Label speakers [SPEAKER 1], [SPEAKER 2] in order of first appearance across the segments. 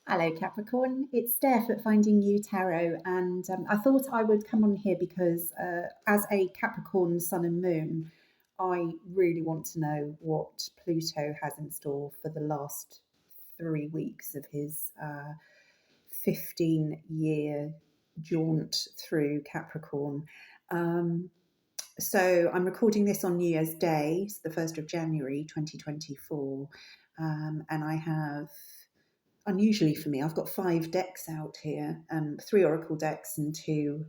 [SPEAKER 1] Hello, Capricorn. It's Steph at Finding You Tarot, and I thought I would come on here because, as a Capricorn Sun and Moon, I really want to know what Pluto has in store for the last 3 weeks of his 15-year jaunt through Capricorn. So I'm recording this on New Year's Day, it's the 1st of January 2024, and I have, unusually for me, I've got 5 decks out here, 3 oracle decks and two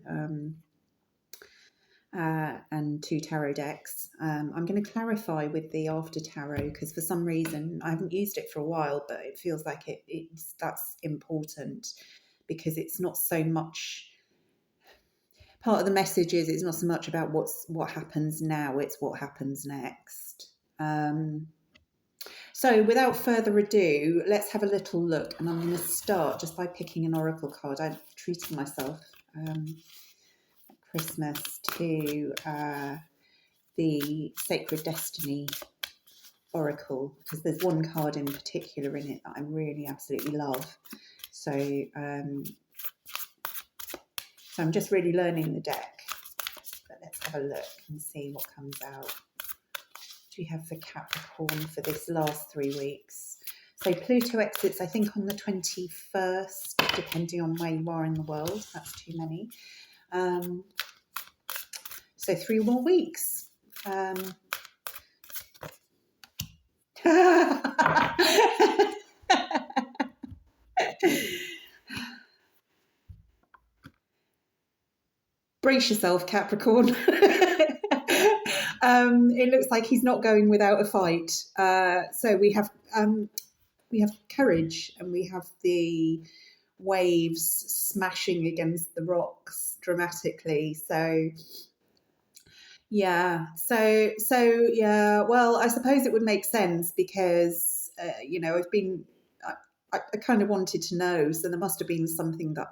[SPEAKER 1] tarot decks. I'm going to clarify with the after tarot because for some reason I haven't used it for a while, but it feels like that's important because it's not so much. Part of the message is it's not so much about what happens now; it's what happens next. So without further ado, let's have a little look. And I'm going to start just by picking an oracle card. I'm treating myself at Christmas to the Sacred Destiny Oracle, because there's one card in particular in it that I really absolutely love. So I'm just really learning the deck. But let's have a look and see what comes out. What do we have for Capricorn for this last 3 weeks? So Pluto exits, I think, on the 21st, depending on where you are in the world. That's too many. So 3 more weeks. Brace yourself, Capricorn. It looks like he's not going without a fight. So we have courage, and we have the waves smashing against the rocks dramatically. So yeah, well, I suppose it would make sense because I kind of wanted to know, so there must have been something that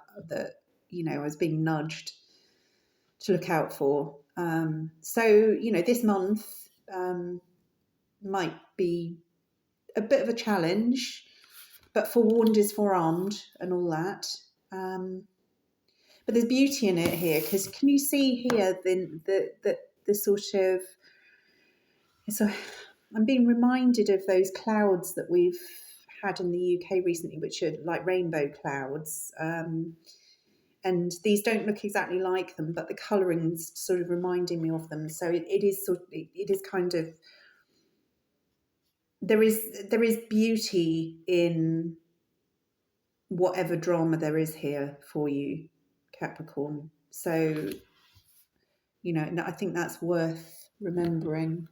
[SPEAKER 1] I was being nudged to look out for. So this month might be a bit of a challenge, but forewarned is forearmed and all that. But there's beauty in it here, because can you see here the sort of, I'm being reminded of those clouds that we've had in the UK recently, which are like rainbow clouds. And these don't look exactly like them, but the colouring's sort of reminding me of them. So it is kind of, there is beauty in whatever drama there is here for you, Capricorn. So, I think that's worth remembering.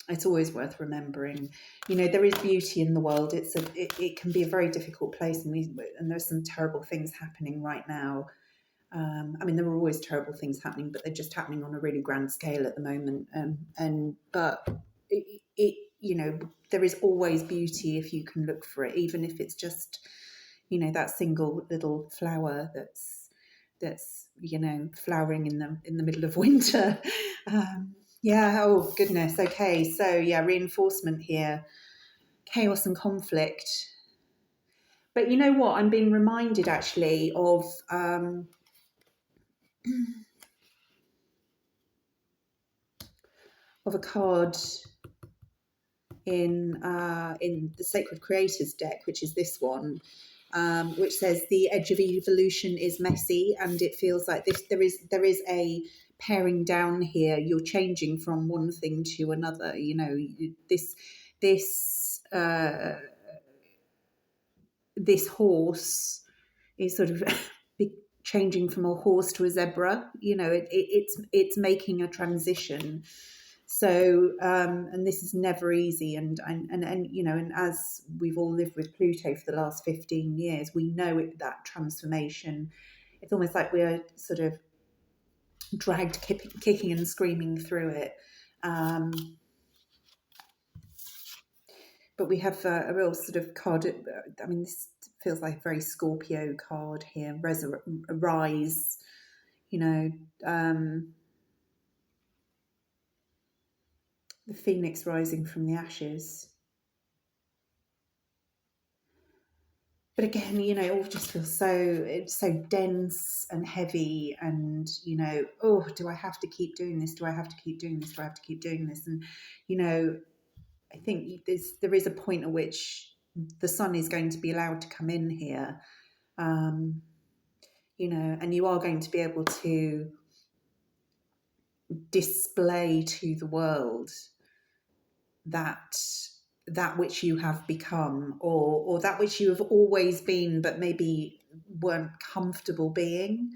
[SPEAKER 1] It's always worth remembering. There is beauty in the world. It can be a very difficult place, and there's some terrible things happening right now. There are always terrible things happening, but they're just happening on a really grand scale at the moment. But there is always beauty if you can look for it, even if it's just, that single little flower that's flowering in the middle of winter. Yeah. Oh goodness. Okay. So yeah, reinforcement here, chaos and conflict. But you know what? I'm being reminded actually of a card in the Sacred Creators deck, which is this one, which says the edge of evolution is messy, and it feels like there is a paring down here. You're changing from one thing to another. This horse is sort of changing from a horse to a zebra. It's making a transition. So, and this is never easy. And as we've all lived with Pluto for the last 15 years, we know that transformation. It's almost like we're sort of dragged kicking and screaming through it. But we have a real sort of card. This feels like a very Scorpio card here. Rise, the phoenix rising from the ashes. But again, you know, it all just feels it's so dense and heavy, and, you know, oh, do I have to keep doing this? Do I have to keep doing this? Do I have to keep doing this? And, you know, I think there is a point at which the sun is going to be allowed to come in here, you know, and you are going to be able to display to the world that which you have become, or that which you have always been but maybe weren't comfortable being.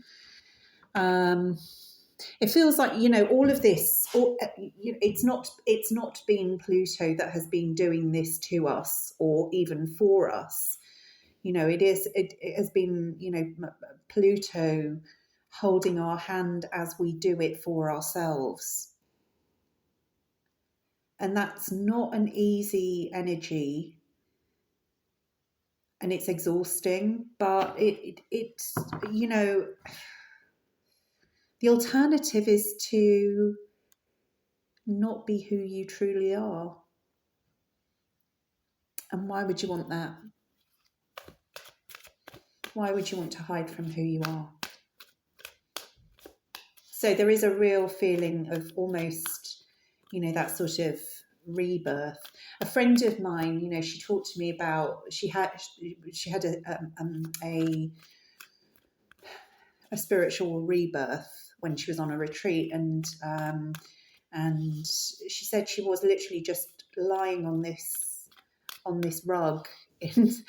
[SPEAKER 1] It feels like, you know, all of this, it's not been Pluto that has been doing this to us or even for us. You know, it has been, you know, Pluto holding our hand as we do it for ourselves. And that's not an easy energy, and it's exhausting, but it's, you know, the alternative is to not be who you truly are. And why would you want that? Why would you want to hide from who you are? So there is a real feeling of almost, you know, that sort of rebirth. A friend of mine, you know, she talked to me about, she had a spiritual rebirth when she was on a retreat, and she said she was literally just lying on this rug in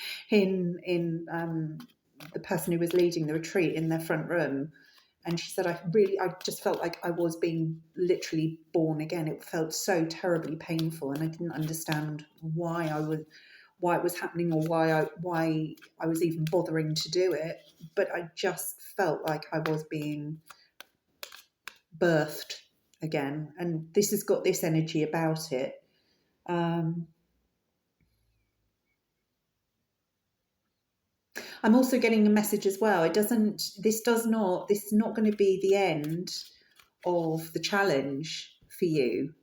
[SPEAKER 1] the person who was leading the retreat in their front room. And she said, I just felt like I was being literally born again. It felt so terribly painful, and I didn't understand why it was happening, or why I was even bothering to do it. But I just felt like I was being birthed again, and this has got this energy about it. I'm also getting a message as well. This is not going to be the end of the challenge for you.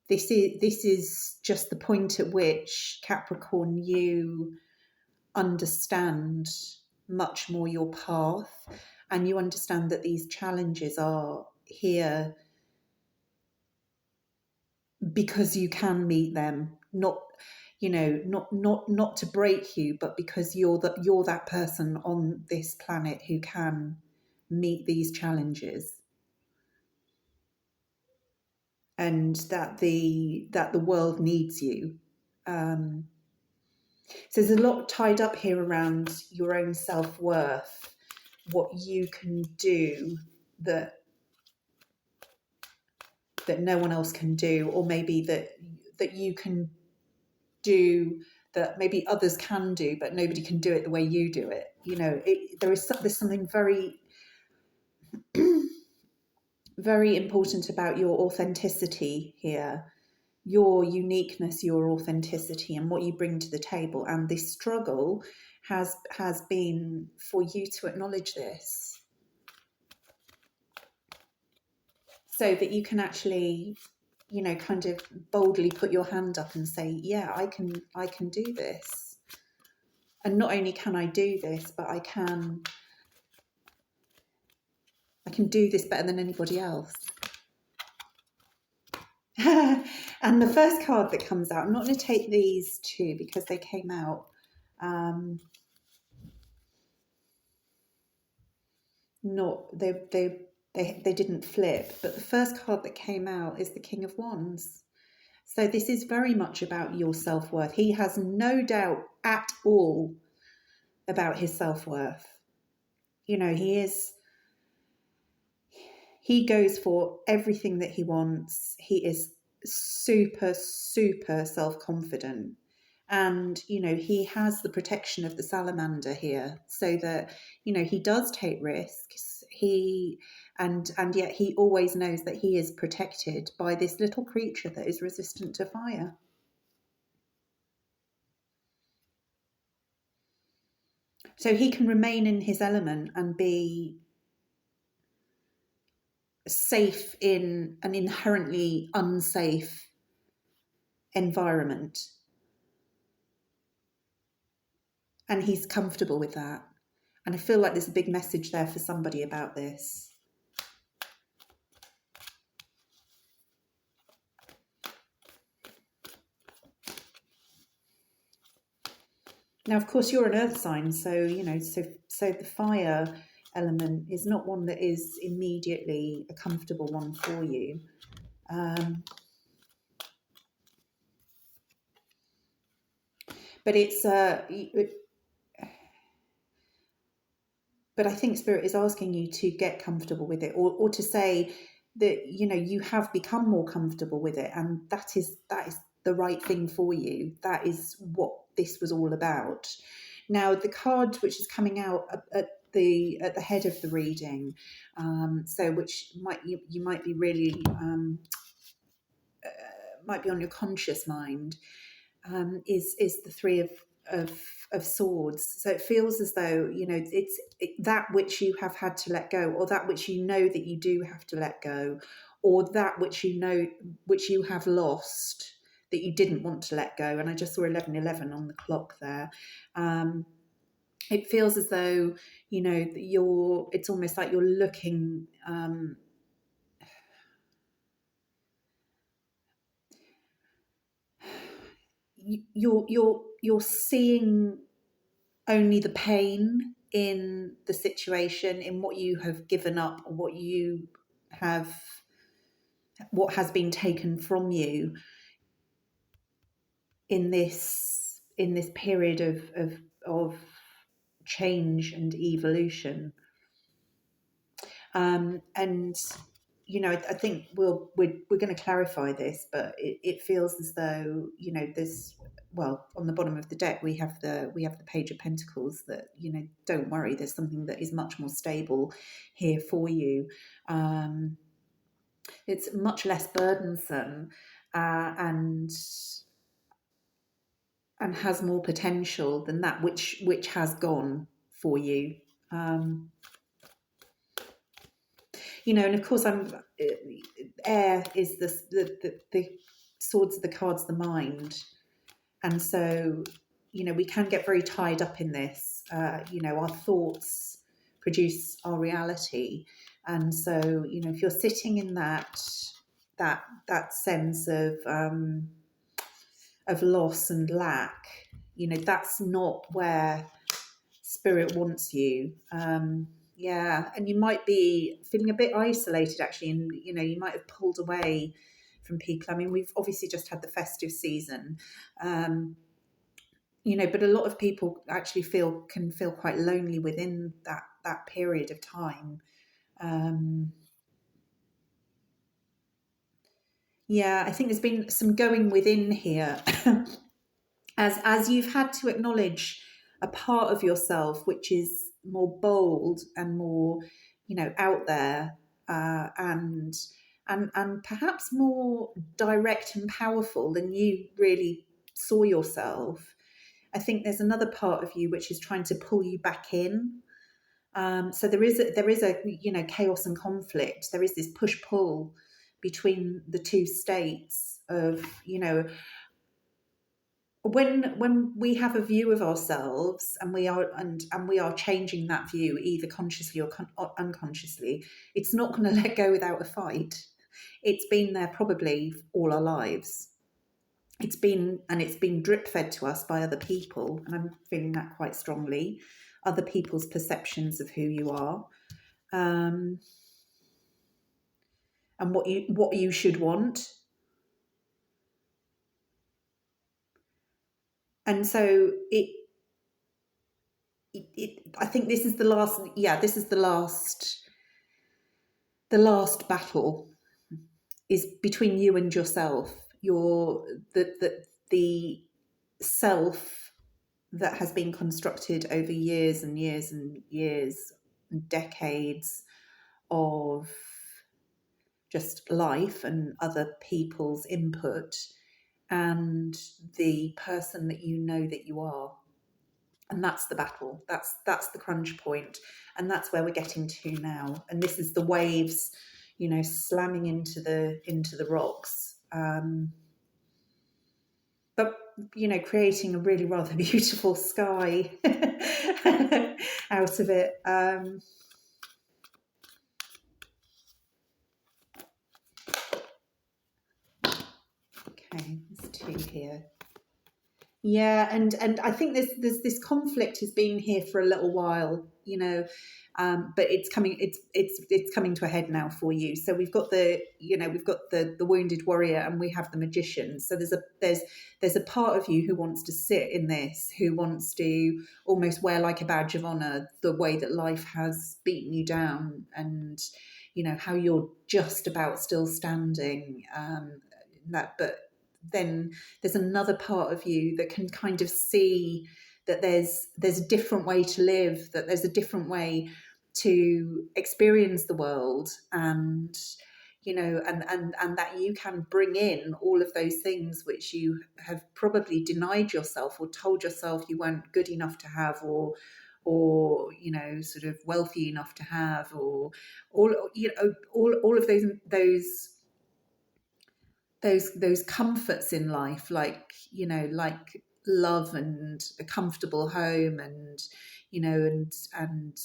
[SPEAKER 1] This is just the point at which, Capricorn, you understand much more your path, and you understand that these challenges are here because you can meet them, not, you know, not to break you, but because you're that person on this planet who can meet these challenges, and that the world needs you. So there's a lot tied up here around your own self-worth, what you can do that no one else can do, or maybe that you can do that maybe others can do, but nobody can do it the way you do it. You know, there's something very very important about your authenticity here, your uniqueness, your authenticity, and what you bring to the table. And this struggle has been for you to acknowledge this, so that you can actually, you know, kind of boldly put your hand up and say, yeah, I can do this. And not only can I do this, but I can do this better than anybody else. And the first card that comes out, I'm not going to take these two because they came out they didn't flip, but the first card that came out is the King of Wands. So this is very much about your self-worth. He has no doubt at all about his self-worth. You know, he goes for everything that he wants. He is super, super self-confident. And, you know, he has the protection of the salamander here, so that, you know, he does take risks. And yet he always knows that he is protected by this little creature that is resistant to fire. So he can remain in his element and be safe in an inherently unsafe environment. and he's comfortable with that. And I feel like there's a big message there for somebody about this. Now, of course, you're an earth sign, so, you know, so the fire element is not one that is immediately a comfortable one for you. But it's but I think Spirit is asking you to get comfortable with it, or to say that, you know, you have become more comfortable with it, and that is the right thing for you. That is what this was all about. Now, the card which is coming out at the head of the reading, so which you might be really might be on your conscious mind, is the Three of Swords. So it feels as though, you know, it's that which you have had to let go, or that which you know that you do have to let go, or that which you know which you have lost that you didn't want to let go. And I just saw 11:11 on the clock there. It feels as though, you know, it's almost like you're looking you're seeing only the pain in the situation, in what you have given up, or what has been taken from you in this period of change and evolution. And you know, I think we're going to clarify this, but it feels as though, you know, there's, well, on the bottom of the deck we have the Page of Pentacles, that, you know, don't worry, there's something that is much more stable here for you. It's much less burdensome, and has more potential than that which has gone for you. You know, and of course, air is the swords of the cards, the mind. And so, you know, we can get very tied up in this. You know, our thoughts produce our reality. And so, you know, if you're sitting in that sense of loss and lack, you know, that's not where Spirit wants you. Yeah, and you might be feeling a bit isolated, actually, and, you know, you might have pulled away from people. I mean, we've obviously just had the festive season, you know, but a lot of people actually can feel quite lonely within that period of time. Yeah, I think there's been some going within here, as you've had to acknowledge a part of yourself which is more bold and more, you know, out there, and perhaps more direct and powerful than you really saw yourself. I think there's another part of you which is trying to pull you back in. So there is a you know, chaos and conflict. There is this push pull between the two states of, you know, when we have a view of ourselves, and we are changing that view either consciously or unconsciously, it's not going to let go without a fight. It's been there probably all our lives. It's been drip fed to us by other people, and I'm feeling that quite strongly. Other people's perceptions of who you are, and what you should want. And so I think this is the last. Yeah, this is the last. The last battle is between you and yourself. The self that has been constructed over years and years and years and decades of just life and other people's input, and the person that you know that you are. And that's the battle. That's the crunch point, and that's where we're getting to now. And this is the waves, you know, slamming into the rocks. But creating a really rather beautiful sky out of it. Okay, there's two here. Yeah, and I think there's this conflict has been here for a little while, but it's coming to a head now for you. So we've got the wounded warrior, and we have the magician. So there's a part of you who wants to sit in this, who wants to almost wear like a badge of honor the way that life has beaten you down, and how you're just about still standing. But then there's another part of you that can kind of see that there's a different way to live, that there's a different way to experience the world, and and that you can bring in all of those things which you have probably denied yourself or told yourself you weren't good enough to have, or sort of wealthy enough to have, or all of those comforts in life, like love and a comfortable home, and and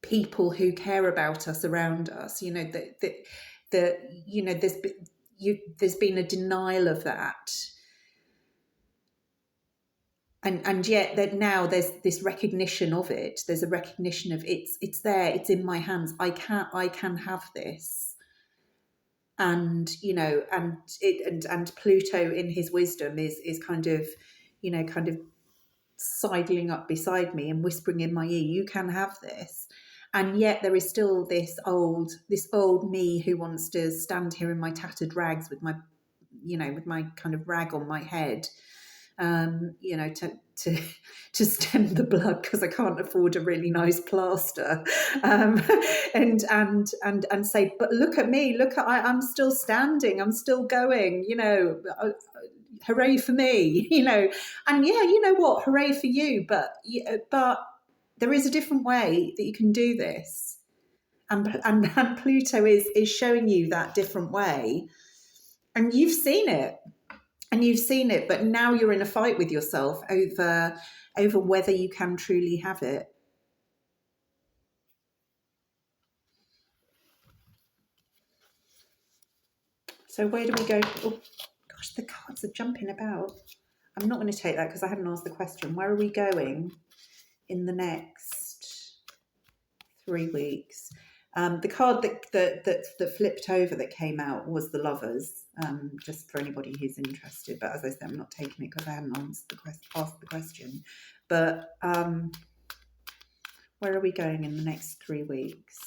[SPEAKER 1] people who care about us around us, there's been a denial of that, and yet that now there's this recognition of it. There's a recognition of it's there, it's in my hands. I can have this. And and Pluto in his wisdom is kind of sidling up beside me and whispering in my ear, you can have this. And yet there is still this old me who wants to stand here in my tattered rags with my kind of rag on my head, to stem the blood because I can't afford a really nice plaster, and say, but look at me, I'm still standing, I'm still going, hooray for me, and yeah, you know what, hooray for you, but there is a different way that you can do this, and Pluto is showing you that different way, and you've seen it. But now you're in a fight with yourself over whether you can truly have it. So where do we go? Oh gosh, the cards are jumping about. I'm not going to take that because I haven't asked the question. Where are we going in the next 3 weeks? The card that flipped over that came out was the Lovers, just for anybody who's interested. But as I said, I'm not taking it because I hadn't asked the question. But where are we going in the next 3 weeks?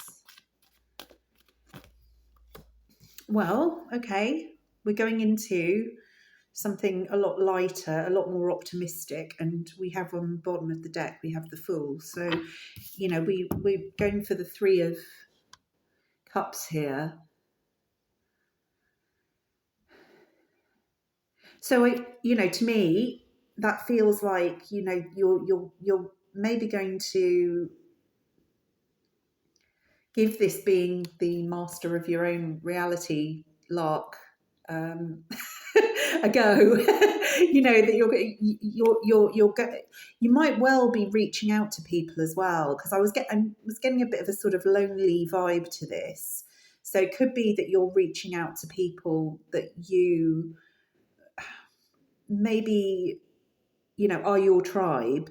[SPEAKER 1] Well, okay, we're going into something a lot lighter, a lot more optimistic, and we have on the bottom of the deck, we have the Fool. So, we're going for the 3 of Cups here. So to me, that feels like you're maybe going to give this being the master of your own reality lark a go. That you might well be reaching out to people as well, because I was getting a bit of a sort of lonely vibe to this. So it could be that you're reaching out to people that you maybe are your tribe.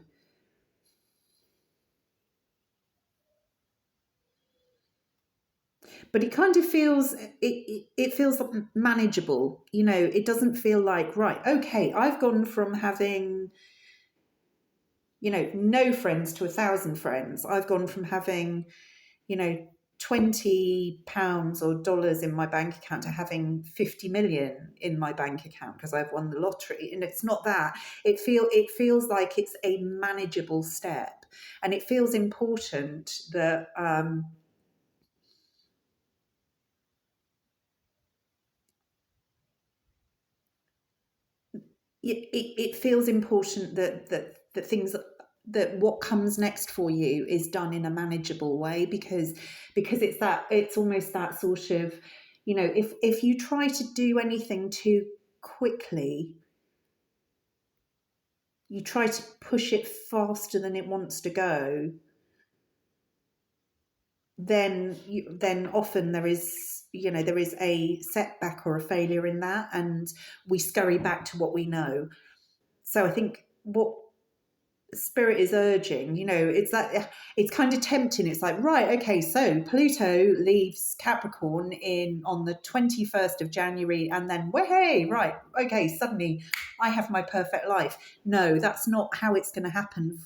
[SPEAKER 1] But it kind of feels it feels manageable. It doesn't feel like, right, okay, I've gone from having no friends to 1,000 friends. I've gone from having £20 or dollars in my bank account to having 50 million in my bank account because I've won the lottery. And it's not that. It feels like it's a manageable step, and it feels important that it feels important that things, that what comes next for you is done in a manageable way, because it's almost that sort of, if you try to do anything too quickly, you try to push it faster than it wants to go, then often there is, there is a setback or a failure in that, and we scurry back to what we know. So I think what Spirit is urging, it's like, it's kind of tempting. It's like, right, okay, so Pluto leaves Capricorn on the 21st of January, and then, well, hey, right, okay, suddenly I have my perfect life. No, that's not how it's going to happen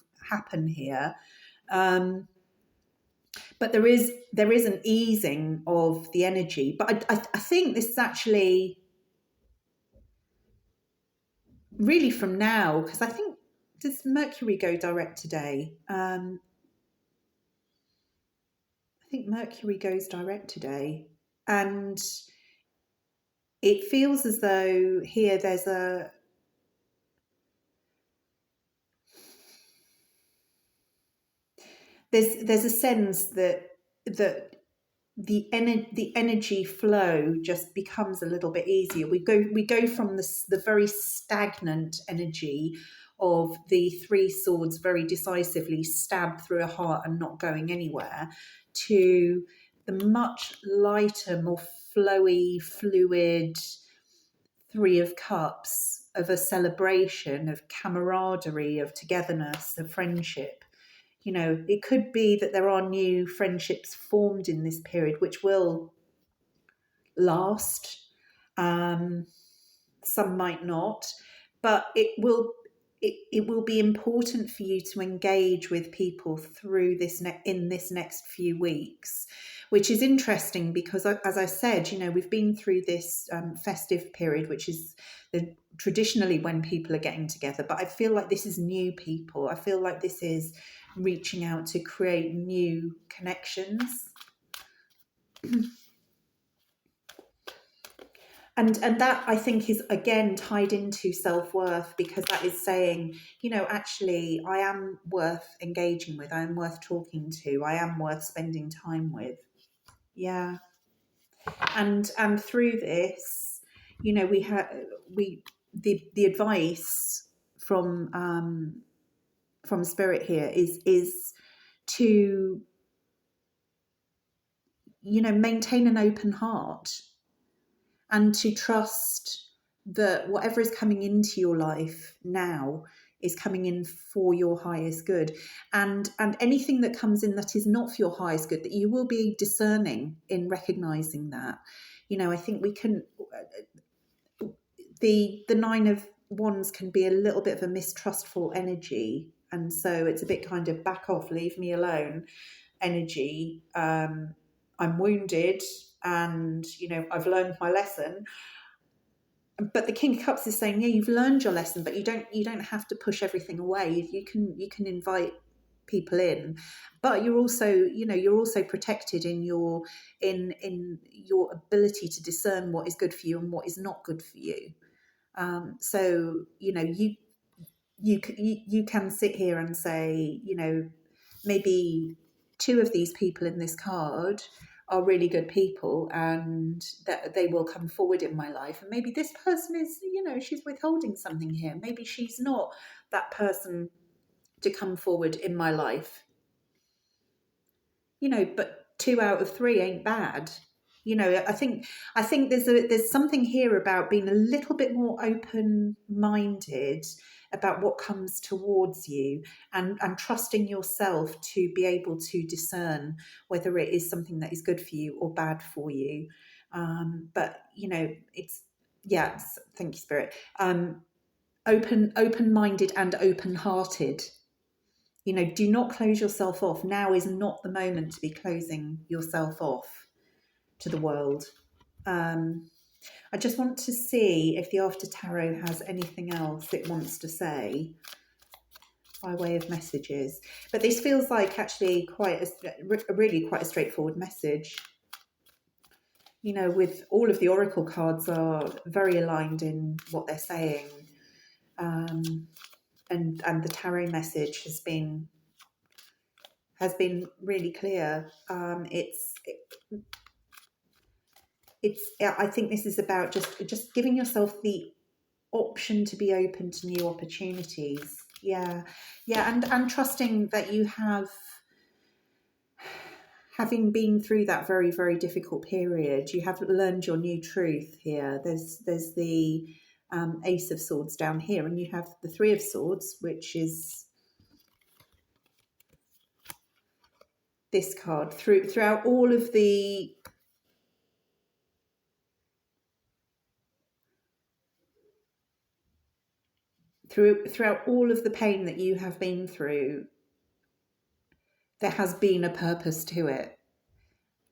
[SPEAKER 1] here. But there is an easing of the energy. But I think this is actually really from now, because I think, does Mercury go direct today? I think Mercury goes direct today, and it feels as though here there's a sense that the energy flow just becomes a little bit easier. We go from the very stagnant energy of the Three Swords very decisively stabbed through a heart and not going anywhere, to the much lighter, more flowy, fluid Three of Cups, of a celebration, of camaraderie, of togetherness, of friendship. It could be that there are new friendships formed in this period which will last. Some might not, but it will be important for you to engage with people through this in this next few weeks, which is interesting because, as I said, we've been through this festive period, which is traditionally when people are getting together. But I feel like this is new people. I feel like this is reaching out to create new connections. And that, I think, is again tied into self-worth, because that is saying, actually, I am worth engaging with, I am worth talking to, I am worth spending time with. Yeah. And through this, the advice from Spirit here is to maintain an open heart, and to trust that whatever is coming into your life now is coming in for your highest good, and anything that comes in that is not for your highest good, that you will be discerning in recognizing that. I think we can, the Nine of Wands can be a little bit of a mistrustful energy, and so it's a bit kind of back off, leave me alone energy. I'm wounded, and I've learned my lesson. But the King of Cups is saying, yeah, you've learned your lesson, but you don't have to push everything away. You can invite people in, but you're also protected in your ability to discern what is good for you and what is not good for you. So you can sit here and say, maybe two of these people in this card are really good people, and that they will come forward in my life. And maybe this person is, she's withholding something here. Maybe she's not that person to come forward in my life. But 2 out of 3 ain't bad. I think there's something here about being a little bit more open-minded about what comes towards you, and trusting yourself to be able to discern whether it is something that is good for you or bad for you. But thank you, Spirit. Open-minded and open-hearted. Do not close yourself off. Now is not the moment to be closing yourself off to the world. I just want to see if the After Tarot has anything else it wants to say by way of messages. But this feels like actually quite a straightforward message. With all of the Oracle cards are very aligned in what they're saying. And the tarot message has been really clear. I think this is about just giving yourself the option to be open to new opportunities. Yeah. And trusting that you have, having been through that very, very difficult period, you have learned your new truth here. There's the Ace of Swords down here, and you have the Three of Swords, which is this card. Throughout all of the throughout all of the pain that you have been through, there has been a purpose to it,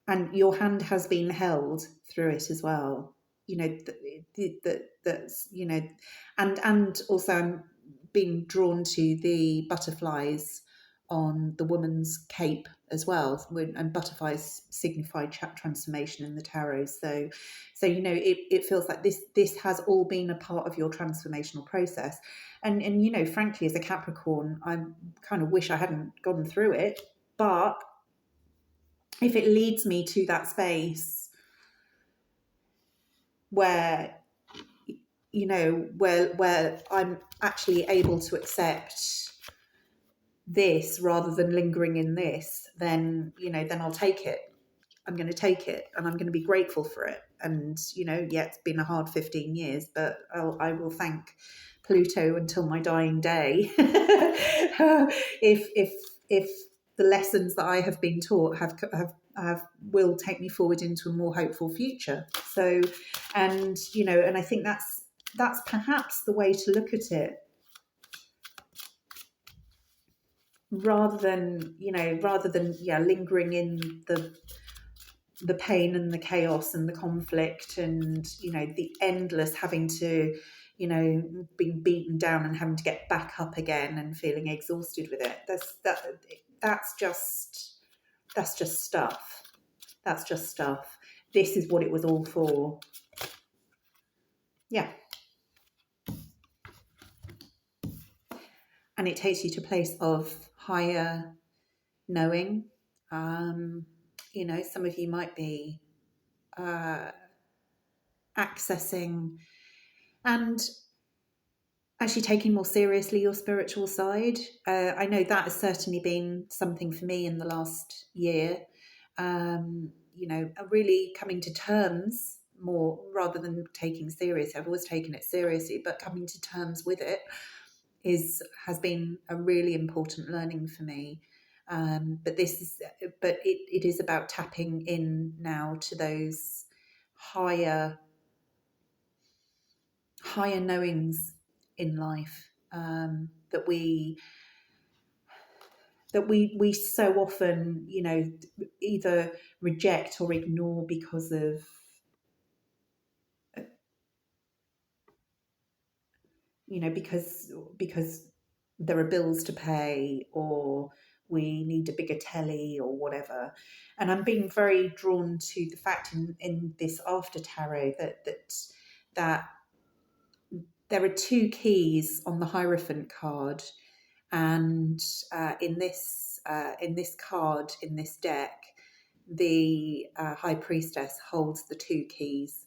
[SPEAKER 1] and your hand has been held through it as well. You know that's, you know, and also I'm being drawn to the butterflies on the woman's cape as well, and butterflies signify transformation in the tarot. So you know, it feels like this has all been a part of your transformational process, and you know, frankly, as a Capricorn, I kind of wish I hadn't gone through it, but if it leads me to that space where, you know, where I'm actually able to accept this rather than lingering in this, then, you know, then I'll take it. I'm going to take it, and I'm going to be grateful for it. And, you know, yeah, it's been a hard 15 years, but I will thank Pluto until my dying day if the lessons that I have been taught have will take me forward into a more hopeful future. So, and, you know, and I think that's perhaps the way to look at it, rather than, you know, lingering in the pain and the chaos and the conflict, and, you know, the endless having to, you know, being beaten down and having to get back up again and feeling exhausted with it. That's just stuff. That's just stuff. This is what it was all for. Yeah. And it takes you to a place of higher knowing. You know, some of you might be accessing and actually taking more seriously your spiritual side. I know that has certainly been something for me in the last year. You know, really coming to terms more, rather than taking serious. I've always taken it seriously, but coming to terms with it has been a really important learning for me. But it is about tapping in now to those higher knowings in life, that we so often, you know, either reject or ignore because of, you know, because there are bills to pay, or we need a bigger telly or whatever. And I'm being very drawn to the fact in this after tarot that there are two keys on the Hierophant card, and in this card, in this deck, the High Priestess holds the two keys.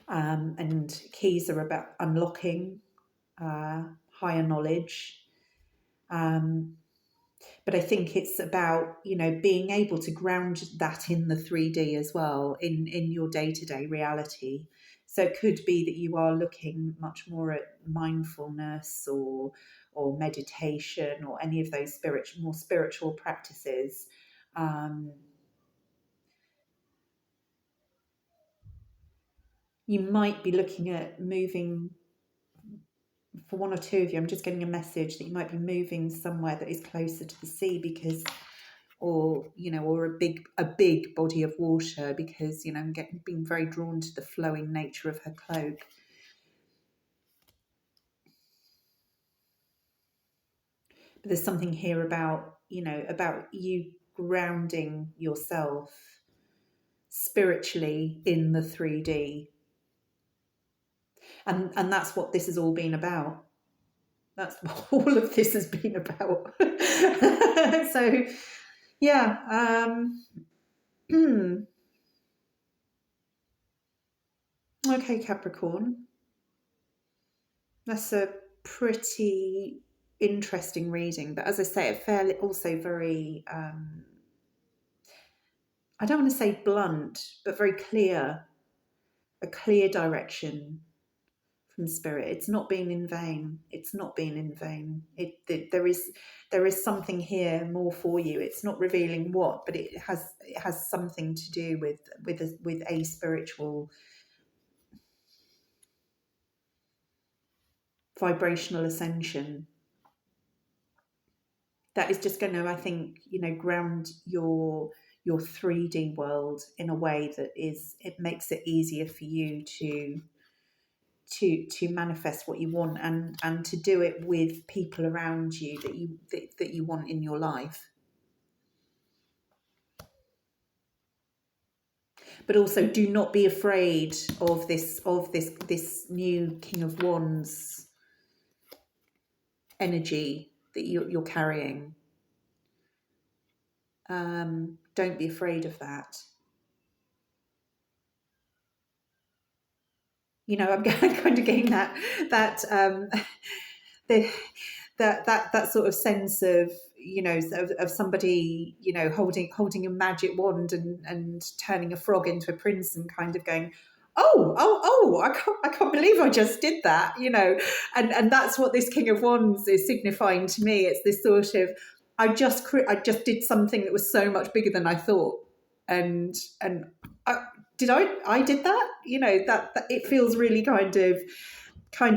[SPEAKER 1] And keys are about unlocking higher knowledge. But I think it's about, you know, being able to ground that in the 3D as well, in your day-to-day reality. So it could be that you are looking much more at mindfulness or meditation, or any of those more spiritual practices. You might be looking at moving, for one or two of you, I'm just getting a message that you might be moving somewhere that is closer to the sea, because, or, you know, or a big body of water, because, you know, I'm being very drawn to the flowing nature of her cloak. But there's something here about, you know, about you grounding yourself spiritually in the 3D. And that's what this has all been about. That's what all of this has been about. So, yeah. Okay, Capricorn. That's a pretty interesting reading, but as I say, it fairly also very I don't want to say blunt, but very clear, a clear direction from spirit. It's not been in vain. It's not been in vain. There is something here more for you. It's not revealing what, but it has something to do with a spiritual vibrational ascension that is just going to, I think, ground your 3D world in a way that it makes it easier for you to manifest what you want, and to do it with people around you that you want in your life. But also, do not be afraid of this new King of Wands energy that you're carrying. Don't be afraid of that. I'm kind of getting that that sort of sense of of somebody holding a magic wand and turning a frog into a prince and kind of going, oh, I can't believe I just did that, and that's what this King of Wands is signifying to me. It's this sort of, I just did something that was so much bigger than I thought, and I did that, that it feels really kind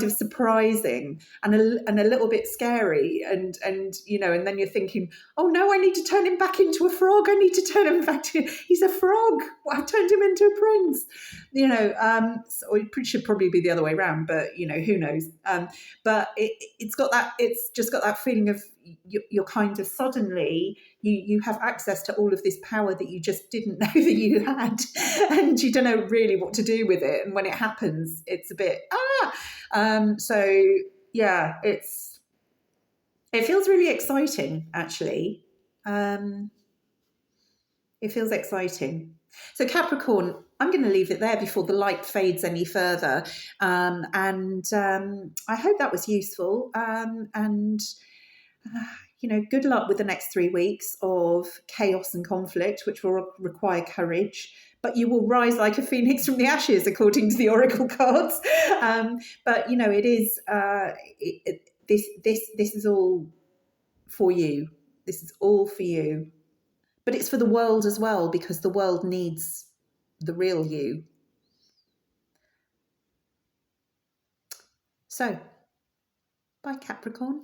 [SPEAKER 1] of surprising and a little bit scary, and and then you're thinking, oh no, I need to turn him back into a frog. I need to turn him back to, he's a frog. I turned him into a prince. So it should probably be the other way around, but who knows. But it's just got that feeling of you're kind of suddenly you have access to all of this power that you just didn't know that you had, and you don't know really what to do with it. And when it happens, it's a bit so yeah, it feels really exciting, actually. It feels exciting. So Capricorn, I'm going to leave it there before the light fades any further. And I hope that was useful. Good luck with the next 3 weeks of chaos and conflict, which will require courage. But you will rise like a phoenix from the ashes, according to the oracle cards. But it is this is all for you. This is all for you. But it's for the world as well, because the world needs the real you. So, bye, Capricorn.